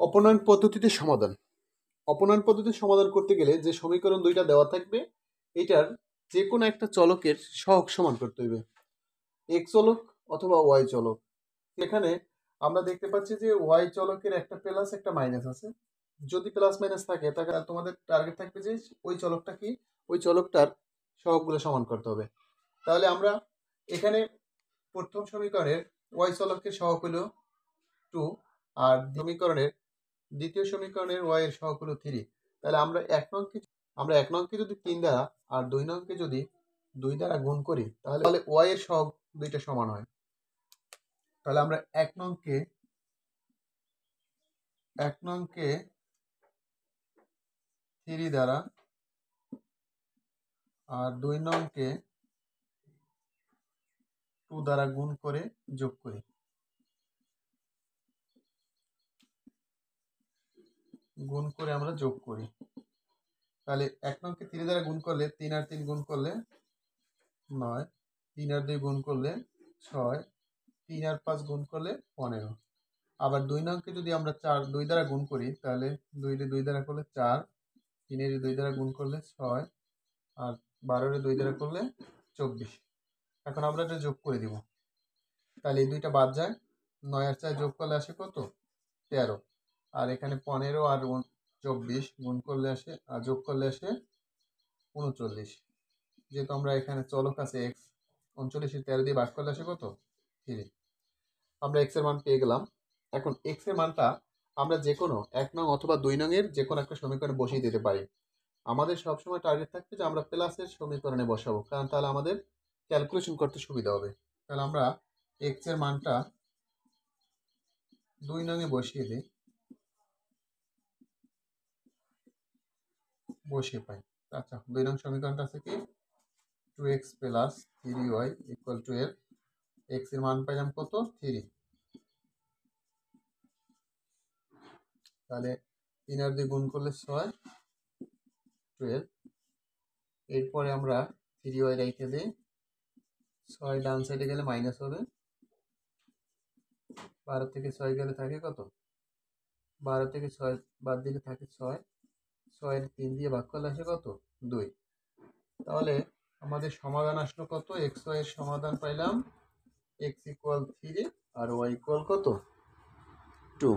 অপনয়ন পদ্ধতিতে সমাধান। অপনয়ন পদ্ধতির সমাধান করতে গেলে যে সমীকরণ দুইটা দেওয়া থাকবে এটার যে কোনো একটা চলকের সহগ সমান করতে হবে, এক্স চলক অথবা ওয়াই চলক। এখানে আমরা দেখতে পাচ্ছি যে ওয়াই চলকের একটা প্লাস একটা মাইনাস আছে। যদি প্লাস মাইনাস থাকে তাহলে তোমাদের টার্গেট থাকবে যে ওই চলকটা কি, ওই চলকটার সহগগুলো সমান করতে হবে। তাহলে আমরা এখানে প্রথম সমীকরণের ওয়াই চলকের সহগ হলো 2, আর দ্বিতীয় সমীকরণের ওয়াই এর সহগ হলো 3। তাহলে আমরা এক নংকে যদি 3 দ্বারা আর 2 নংকে যদি 2 দ্বারা গুণ করি তাহলে ওয়াই এর সহগ দুইটা সমান হয়। তাহলে আমরা এক নংকে 3 দ্বারা আর 2 নংকে 2 দ্বারা গুণ করে যোগ করি। আমরা যোগ করি। তাহলে এক নংকে 3 দ্বারা গুণ করলে 3 আর 3 গুণ করলে 9, 3 আর 2 গুণ করলে 6, 3 আর 5 গুণ করলে 15। আবার 2 নংকে যদি আমরা 2 দ্বারা গুণ করি তাহলে 2 রে 2 দ্বারা করলে 4, 3 এর 2 দ্বারা গুণ করলে 6, আর 12 রে 2 দ্বারা করলে 24। এখন আমরা এটা যোগ করে দিব। তাহলে এই দুইটা বাদ যায়, 9 আর 4 যোগ করলে আসে কত? 13। আর এখানে 15 আর 24 গুণ করলে আসে আর যোগ করলে আসে 39। যেহেতু আমরা এখানে চলক আছে এক্স, 39 এর 13 দিয়ে ভাগ করলে আসে কত? 3। আমরা এক্স এর মান পেয়ে গেলাম। এখন এক্স এর মানটা আমরা যে কোনো 1 নং অথবা 2 নং এর যে কোনো একটা সমীকরণে বসিয়ে দিতে পারি। আমাদের সবসময় টার্গেট থাকবে যে আমরা প্লাসের সমীকরণে বসাবো, কারণ তাহলে আমাদের ক্যালকুলেশন করতে সুবিধা হবে। তাহলে আমরা এক্স এর মানটা 2 নং এ বসিয়ে দিই, বসিয়ে পাই। আচ্ছা, 2 নং সমীকরণটা আছে কি 2x plus 3y equal to এর এক্স এর মান পাইলাম কত? 3। তাহলে 3 আর 2 গুণ করলে 6, 12। এরপরে আমরা 3y রেখে দিই, 6 ডান সাইডে গেলে মাইনাস হবে, 12 থেকে 6 গেলে থাকে কত? 12 থেকে 6 বাদ দিলে থাকে 6, 6 এর 3 দিয়ে ভাগ করলে আসে কত? 2। তাহলে আমাদের সমাধান আসলো কত? এক্স ওয়াই এর সমাধান পাইলাম x ইকুয়াল 3 আর y ইকুয়াল কত? 2।